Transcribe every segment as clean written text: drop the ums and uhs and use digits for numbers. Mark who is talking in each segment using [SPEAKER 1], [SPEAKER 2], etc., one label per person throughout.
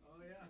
[SPEAKER 1] Oh yeah.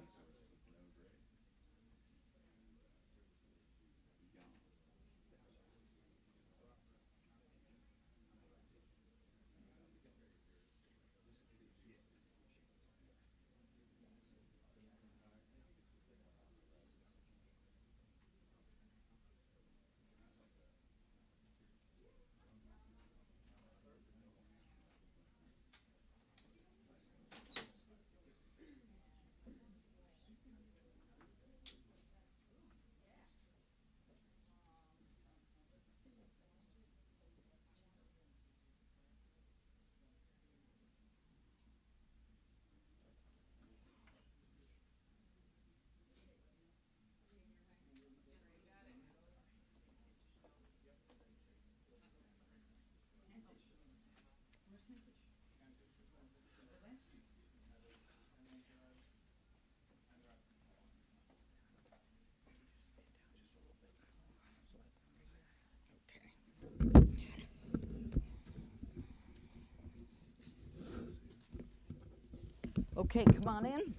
[SPEAKER 2] Okay, come on in.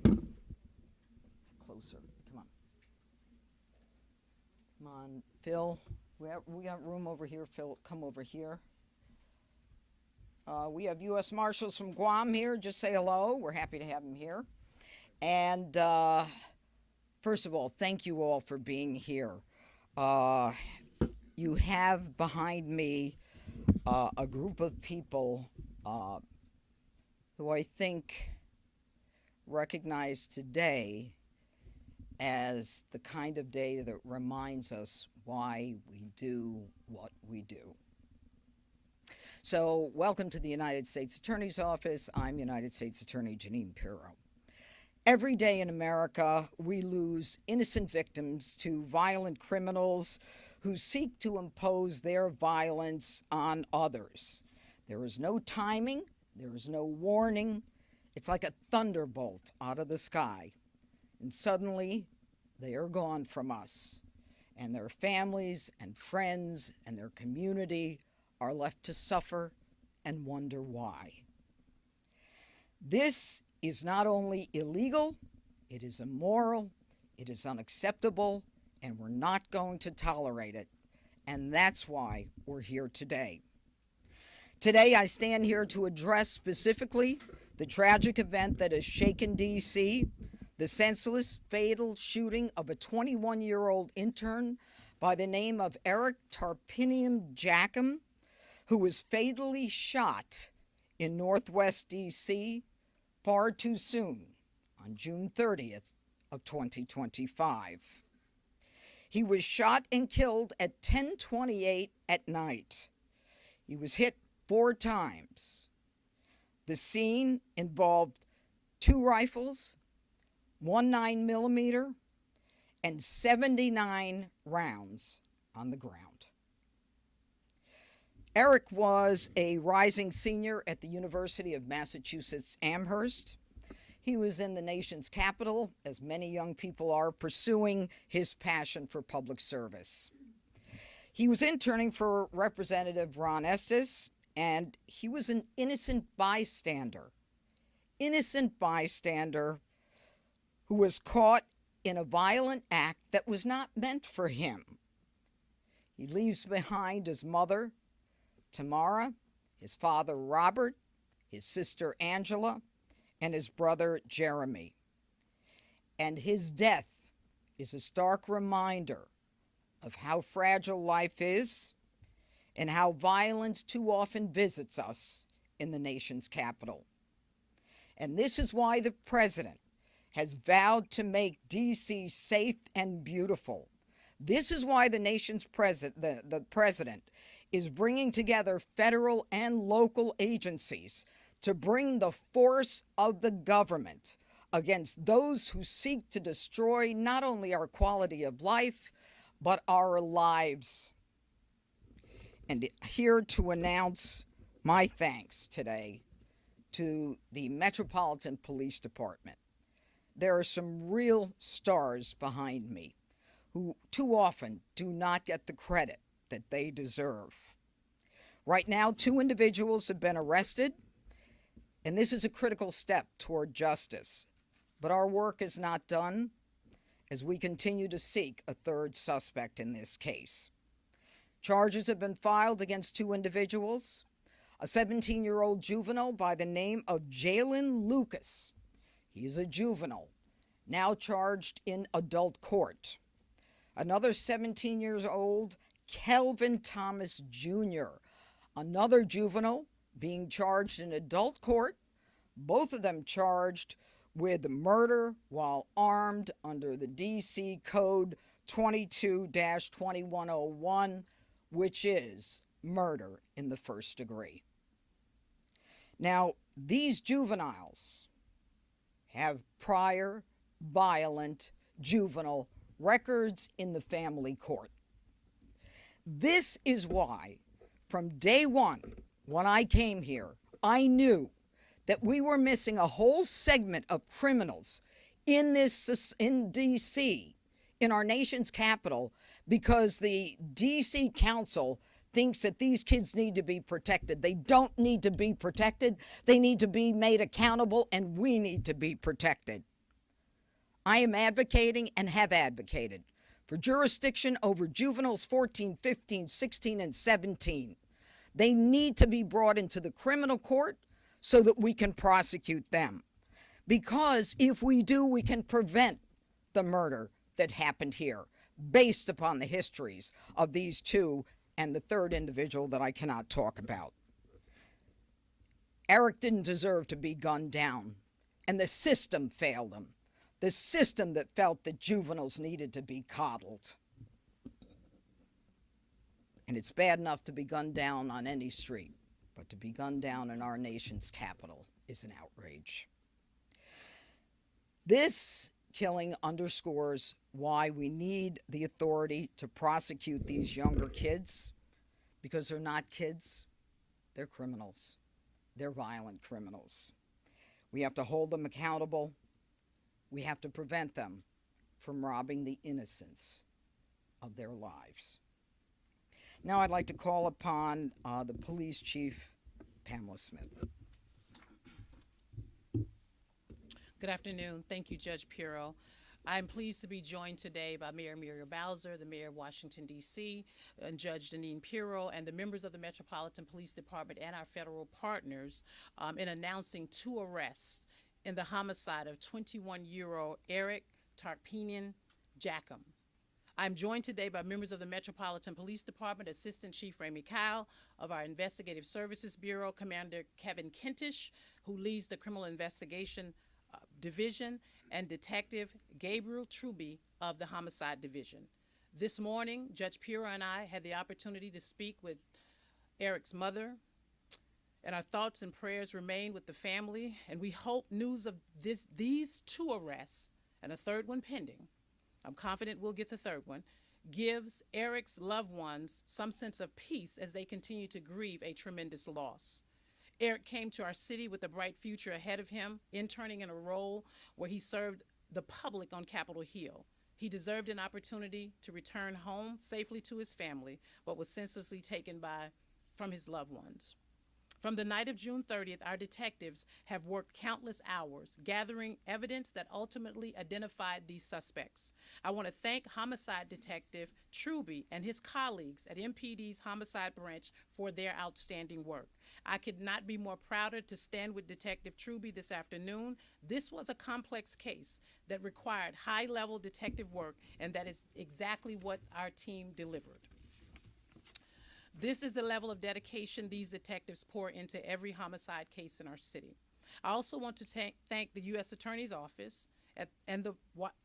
[SPEAKER 2] Closer. Come on. Come on, Phil. We got room over here. Phil, come over here. We have U.S. Marshals from Guam here. Just say hello. We're happy to have them here. And first of all, thank you all for being here. You have behind me a group of people who I think recognize today as the kind of day that reminds us why we do what we do. So, welcome to the United States Attorney's Office. I'm United States Attorney Janine Pirro. Every day in America, we lose innocent victims to violent criminals who seek to impose their violence on others. There is no timing, there is no warning. It's like a thunderbolt out of the sky. And suddenly, they are gone from us. And their families and friends and their community are left to suffer and wonder why. This is not only illegal, it is immoral, it is unacceptable, and we're not going to tolerate it. And that's why we're here today. Today, I stand here to address specifically the tragic event that has shaken D.C., the senseless, fatal shooting of a 21-year-old intern by the name of Eric Tarpinian Jackham, who was fatally shot in Northwest D.C. far too soon on June 30th of 2025. He was shot and killed at 10:28 at night. He was hit 4 times. The scene involved 2 rifles, 1 9mm, and 79 rounds on the ground. Eric was a rising senior at the University of Massachusetts Amherst. He was in the nation's capital, as many young people are, pursuing his passion for public service. He was interning for Representative Ron Estes, and he was an innocent bystander who was caught in a violent act that was not meant for him. He leaves behind his mother, Tamara, his father, Robert, his sister, Angela, and his brother, Jeremy. And his death is a stark reminder of how fragile life is and how violence too often visits us in the nation's capital. And this is why the president has vowed to make D.C. safe and beautiful. This is why the nation's the president is bringing together federal and local agencies to bring the force of the government against those who seek to destroy not only our quality of life, but our lives. And here to announce my thanks today to the Metropolitan Police Department. There are some real stars behind me who too often do not get the credit that they deserve. Right now, 2 individuals have been arrested, and this is a critical step toward justice. But our work is not done as we continue to seek a 3rd suspect in this case. Charges have been filed against 2 individuals. A 17-year-old juvenile by the name of Jalen Lucas. He is a juvenile, now charged in adult court. Another 17 years old, Kelvin Thomas Jr., another juvenile being charged in adult court, both of them charged with murder while armed under the D.C. Code 22-2101, which is murder in the 1st degree. Now, these juveniles have prior violent juvenile records in the family court. This is why, from day one, when I came here, I knew that we were missing a whole segment of criminals in D.C., in our nation's capital, because the D.C. Council thinks that these kids need to be protected. They don't need to be protected. They need to be made accountable, and we need to be protected. I am advocating and have advocated for jurisdiction over juveniles 14, 15, 16, and 17. They need to be brought into the criminal court so that we can prosecute them. Because if we do, we can prevent the murder that happened here based upon the histories of these 2 and the 3rd individual that I cannot talk about. Eric didn't deserve to be gunned down, and the system failed him. The system that felt that juveniles needed to be coddled. And it's bad enough to be gunned down on any street, but to be gunned down in our nation's capital is an outrage. This killing underscores why we need the authority to prosecute these younger kids, because they're not kids, they're criminals. They're violent criminals. We have to hold them accountable. We have to prevent them from robbing the innocence of their lives. Now I'd like to call upon the police chief, Pamela Smith.
[SPEAKER 1] Good afternoon. Thank you, Judge Pirro. I'm pleased to be joined today by Mayor Muriel Bowser, the Mayor of Washington, D.C., and Judge Janine Pirro, and the members of the Metropolitan Police Department and our federal partners in announcing 2 arrests in the homicide of 21-year-old Eric Tarpinian Jackham. I'm joined today by members of the Metropolitan Police Department, Assistant Chief Ramey Kyle of our Investigative Services Bureau, Commander Kevin Kentish, who leads the Criminal Investigation Division, and Detective Gabriel Truby of the Homicide Division. This morning, Judge Pirro and I had the opportunity to speak with Eric's mother, and our thoughts and prayers remain with the family, and we hope news of these 2 arrests, and a 3rd one pending, I'm confident we'll get the 3rd one, gives Eric's loved ones some sense of peace as they continue to grieve a tremendous loss. Eric came to our city with a bright future ahead of him, interning in a role where he served the public on Capitol Hill. He deserved an opportunity to return home safely to his family, but was senselessly taken from his loved ones. From the night of June 30th, our detectives have worked countless hours, gathering evidence that ultimately identified these suspects. I want to thank Homicide Detective Truby and his colleagues at MPD's Homicide Branch for their outstanding work. I could not be more prouder to stand with Detective Truby this afternoon. This was a complex case that required high-level detective work, and that is exactly what our team delivered. This is the level of dedication these detectives pour into every homicide case in our city. I also want to thank the U.S. Attorney's Office and the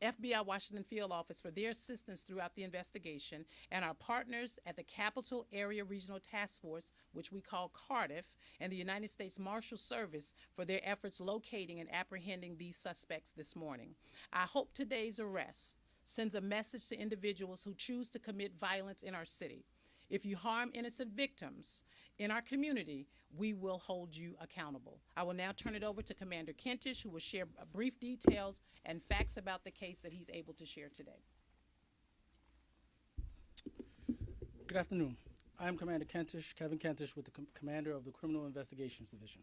[SPEAKER 1] FBI Washington Field Office for their assistance throughout the investigation, and our partners at the Capital Area Regional Task Force, which we call Cardiff, and the United States Marshal Service for their efforts locating and apprehending these suspects this morning. I hope today's arrest sends a message to individuals who choose to commit violence in our city. If you harm innocent victims in our community, we will hold you accountable. I will now turn it over to Commander Kentish, who will share brief details and facts about the case that he's able to share today.
[SPEAKER 3] Good afternoon. I am Commander Kentish, Kevin Kentish, with the Commander of the Criminal Investigations Division.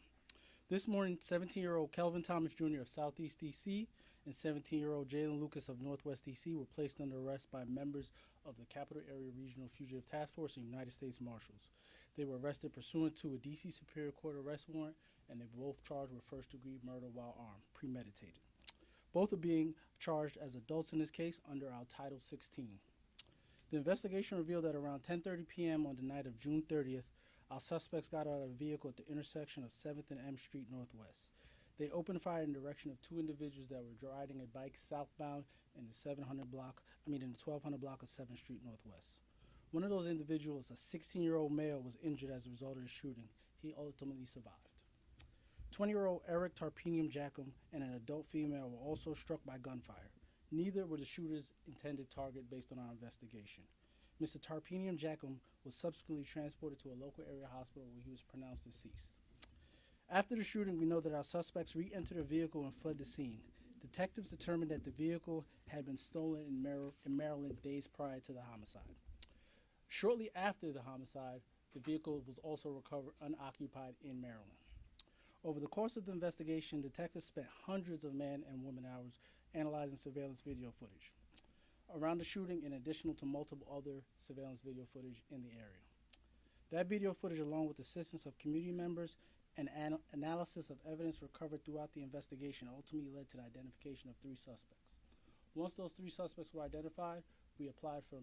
[SPEAKER 3] This morning, 17-year-old Kelvin Thomas Jr. of Southeast D.C. and 17-year-old Jalen Lucas of Northwest D.C. were placed under arrest by members of the Capital Area Regional Fugitive Task Force and United States Marshals. They were arrested pursuant to a D.C. Superior Court arrest warrant, and they were both charged with first-degree murder while armed, premeditated. Both are being charged as adults in this case under our Title 16. The investigation revealed that around 10:30 p.m. on the night of June 30th, our suspects got out of a vehicle at the intersection of 7th and M Street Northwest. They opened fire in the direction of two individuals that were riding a bike southbound in the 1200 block of 7th Street Northwest. One of those individuals, a 16-year-old male, was injured as a result of the shooting. He ultimately survived. 20-year-old Eric Tarpenium Jackum and an adult female were also struck by gunfire. Neither were the shooter's intended target based on our investigation. Mr. Tarpenium Jackum was subsequently transported to a local area hospital where he was pronounced deceased. After the shooting, we know that our suspects re-entered the vehicle and fled the scene. Detectives determined that the vehicle had been stolen in Maryland days prior to the homicide. Shortly after the homicide, the vehicle was also recovered unoccupied in Maryland. Over the course of the investigation, detectives spent hundreds of man and woman hours analyzing surveillance video footage around the shooting, in addition to multiple other surveillance video footage in the area. That video footage, along with the assistance of community members and analysis of evidence recovered throughout the investigation, ultimately led to the identification of 3 suspects. Once those 3 suspects were identified, we applied for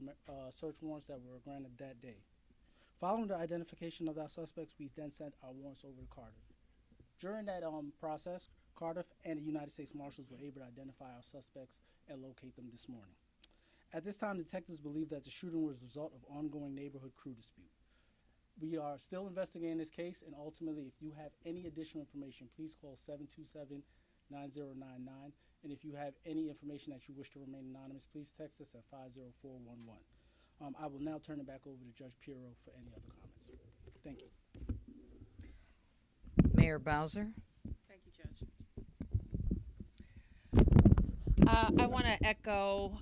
[SPEAKER 3] search warrants that were granted that day. Following the identification of our suspects, we then sent our warrants over to Cardiff. During that process, Cardiff and the United States Marshals were able to identify our suspects and locate them this morning. At this time, detectives believe that the shooting was a result of ongoing neighborhood crew dispute. We are still investigating this case, and ultimately, if you have any additional information, please call 727-9099. And if you have any information that you wish to remain anonymous, please text us at 50411. I will now turn it back over to Judge Pirro for any other comments. Thank you.
[SPEAKER 2] Mayor Bowser.
[SPEAKER 1] Thank you, Judge.
[SPEAKER 4] I want to echo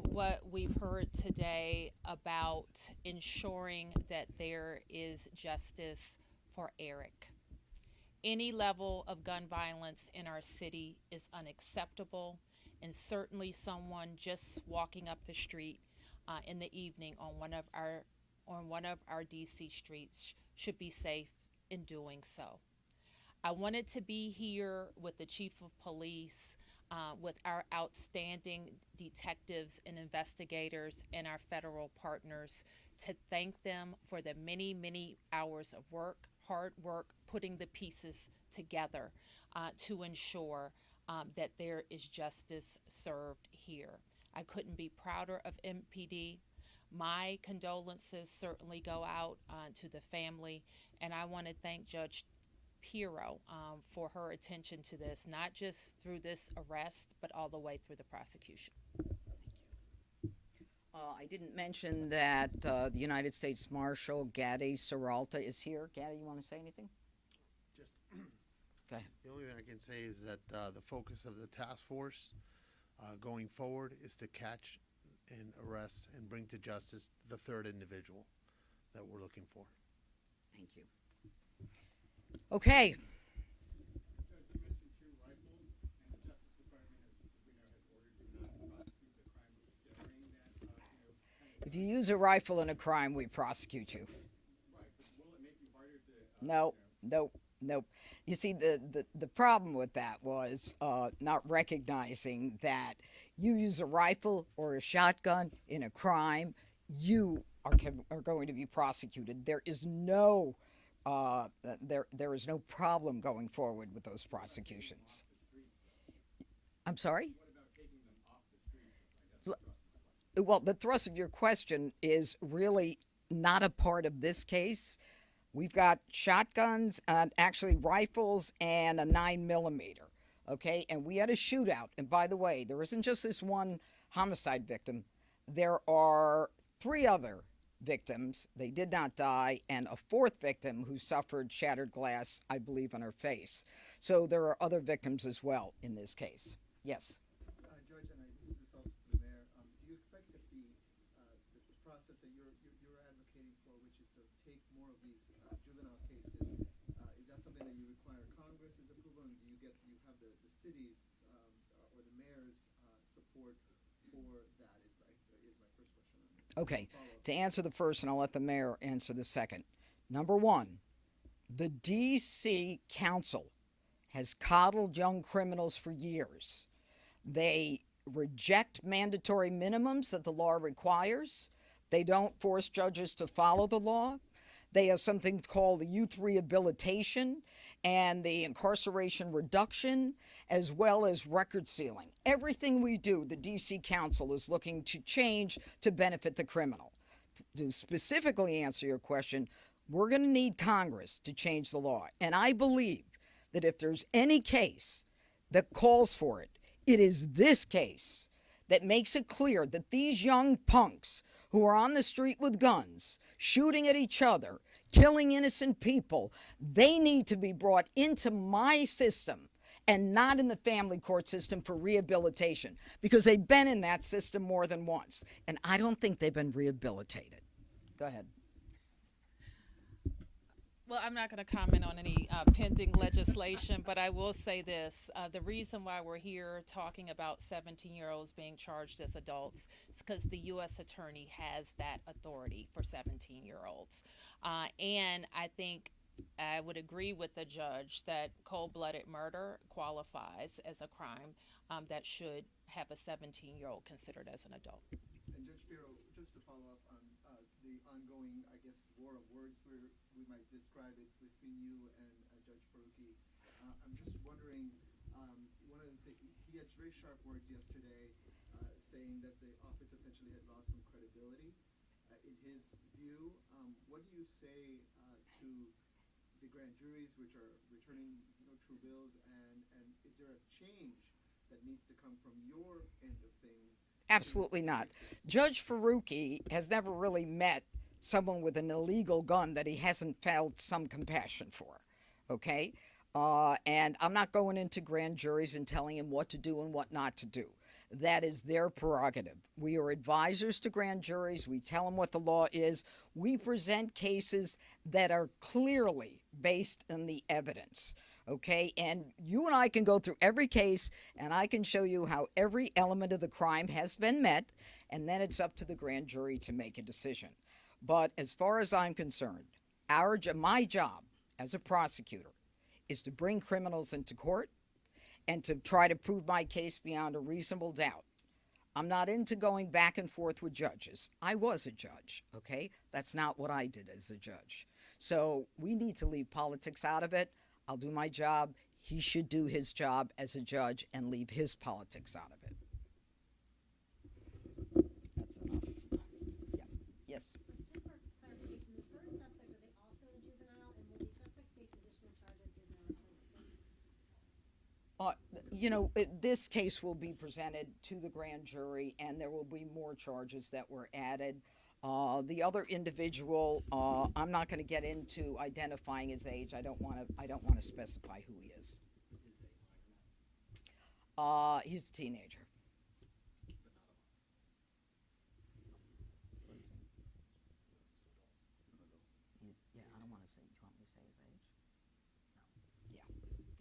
[SPEAKER 4] what we've heard today about ensuring that there is justice for Eric. Any level of gun violence in our city is unacceptable, and certainly someone just walking up the street in the evening on one of our DC streets should be safe in doing so. I wanted to be here with the Chief of Police, with our outstanding detectives and investigators and our federal partners, to thank them for the many, many hours of work, hard work, putting the pieces together to ensure that there is justice served here. I couldn't be prouder of MPD. My condolences certainly go out to the family, and I want to thank Judge Pirro for her attention to this, not just through this arrest, but all the way through the prosecution.
[SPEAKER 2] I didn't mention that the United States Marshal, Gaddy Serralta, is here. Gaddy, you want to say anything?
[SPEAKER 5] Just
[SPEAKER 2] Go ahead.
[SPEAKER 5] the only thing I can say is that the focus of the task force going forward is to catch and arrest and bring to justice the 3rd individual that we're looking for.
[SPEAKER 2] Thank you. Okay. If you use a rifle in a crime, we prosecute you. No. You see, the problem with that was not recognizing that you use a rifle or a shotgun in a crime, you are going to be prosecuted. There is no there is no problem going forward with those prosecutions. I'm sorry? Well, the thrust of your question is really not a part of this case. We've got shotguns, actually rifles, and a 9mm, okay? And we had a shootout. And by the way, there isn't just this one homicide victim. There are 3 other victims. They did not die, and a fourth victim who suffered shattered glass, I believe, on her face. So there are other victims as well in this case. Yes.
[SPEAKER 6] Judge, and this is also for the mayor. Do you expect that the process that you're advocating for, which is to take more of these juvenile cases, is that something that you require Congress's approval, and do you have the city's or the mayor's support for that? Is my first question on this.
[SPEAKER 2] Okay. To answer the first, and I'll let the mayor answer the second. Number one, the D.C. Council has coddled young criminals for years. They reject mandatory minimums that the law requires. They don't force judges to follow the law. They have something called the youth rehabilitation and the incarceration reduction, as well as record sealing. Everything we do, the D.C. Council is looking to change to benefit the criminal. To specifically answer your question, we're going to need Congress to change the law. And I believe that if there's any case that calls for it, it is this case that makes it clear that these young punks who are on the street with guns, shooting at each other, killing innocent people, they need to be brought into my system and not in the family court system for rehabilitation, because they've been in that system more than once. And I don't think they've been rehabilitated. Go ahead.
[SPEAKER 4] Well, I'm not going to comment on any pending legislation, but I will say this. The reason why we're here talking about 17-year-olds being charged as adults is because the U.S. Attorney has that authority for 17-year-olds. And I think I would agree with the judge that cold-blooded murder qualifies as a crime that should have a 17-year-old considered as an adult.
[SPEAKER 6] And Judge Pirro, just to follow up on the ongoing, I guess, war of words, where we might describe it between you and Judge Faruqi, I'm just wondering, one of the things, he had very sharp words yesterday saying that the office essentially had lost some credibility. In his view, what do you say to the grand juries which are returning true bills, and is there a change that needs to come from your end of things?
[SPEAKER 2] Absolutely not. Judge Faruqi has never really met someone with an illegal gun that he hasn't felt some compassion for, okay? And I'm not going into grand juries and telling him what to do and what not to do. That is their prerogative. We are advisors to grand juries. We tell them what the law is. We present cases that are clearly based on the evidence. Okay, and you and I can go through every case, and I can show you how every element of the crime has been met, and then it's up to the grand jury to make a decision. But as far as I'm concerned, my job as a prosecutor is to bring criminals into court and to try to prove my case beyond a reasonable doubt. I'm not into going back and forth with judges. I was a judge, okay? That's not what I did as a judge. So we need to leave politics out of it. I'll do my job. He should do his job as a judge and leave his politics out of it. That's enough. Yeah. Yes.
[SPEAKER 7] Just for clarification, the third suspect, are they also a juvenile, and will these suspects face additional charges in their plea?
[SPEAKER 2] This case will be presented to the grand jury, and there will be more charges that were added. The other individual, I'm not going to get into identifying his age. I don't want to specify who he is. He's a teenager. Yeah, I don't want to say. Do you want me to say his age? No. Yeah,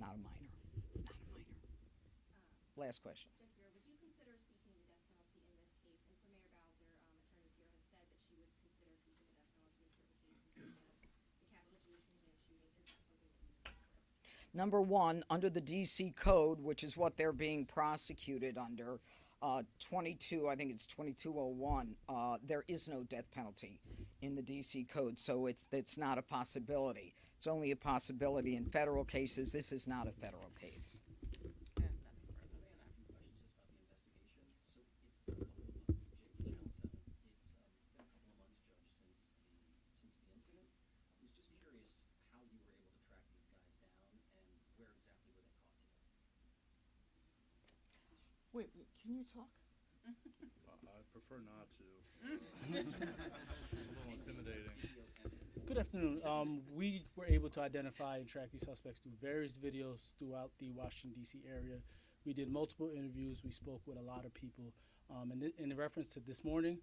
[SPEAKER 2] not a minor. Not a minor. Last question.
[SPEAKER 7] Judge Bureau, would you consider seeking the death penalty in this case? And for Mayor Bowser, Attorney Pierre has said that she would consider seeking the death penalty in certain cases, such as the Capitol Jewish Museum shooting. Is that something that you would consider?
[SPEAKER 2] Number one, under the D.C. Code, which is what they're being prosecuted under, 22, I think it's 2201, there is no death penalty in the D.C. Code, so it's not a possibility. It's only a possibility in federal cases. This is not a federal case. Wait, can you talk?
[SPEAKER 8] I prefer not to. It's a little intimidating.
[SPEAKER 3] Good afternoon. We were able to identify and track these suspects through various videos throughout the Washington, D.C. area. We did multiple interviews. We spoke with a lot of people. And in reference to this morning,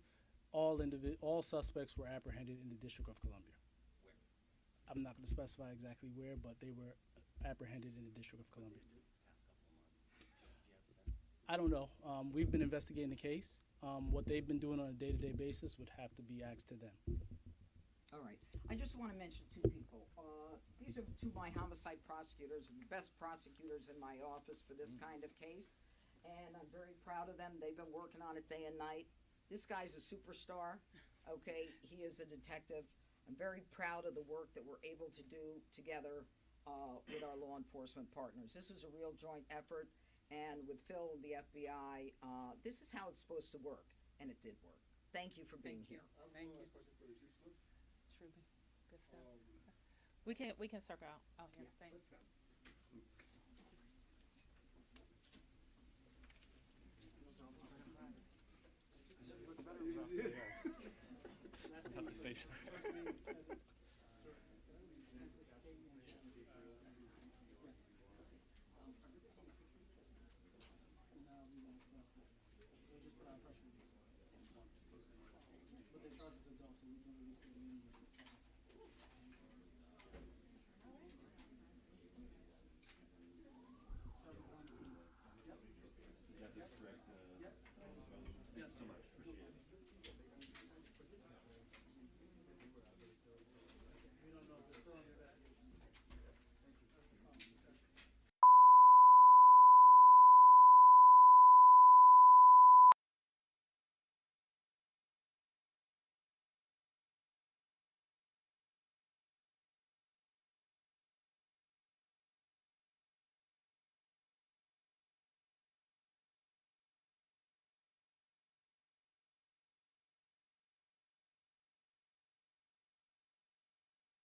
[SPEAKER 3] all suspects were apprehended in the District of Columbia.
[SPEAKER 9] Where?
[SPEAKER 3] I'm not going to specify exactly where, but they were apprehended in the District of Columbia.
[SPEAKER 9] Past couple of months. Do you have a sense?
[SPEAKER 3] I don't know. We've been investigating the case. What they've been doing on a day-to-day basis would have to be asked to them.
[SPEAKER 2] All right. I just want to mention two people. These are two of my homicide prosecutors, the best prosecutors in my office for this kind of case. And I'm very proud of them. They've been working on it day and night. This guy's a superstar, okay? He is a detective. I'm very proud of the work that we're able to do together with our law enforcement partners. This was a real joint effort. And with Phil, the FBI, this is how it's supposed to work. And it did work. Thank you for being here.
[SPEAKER 1] Thank you.
[SPEAKER 4] Truly. Good stuff. We can circle out. Oh, yeah. Thanks.
[SPEAKER 8] Not the facial.
[SPEAKER 3] But they charged us adults, so we can release them.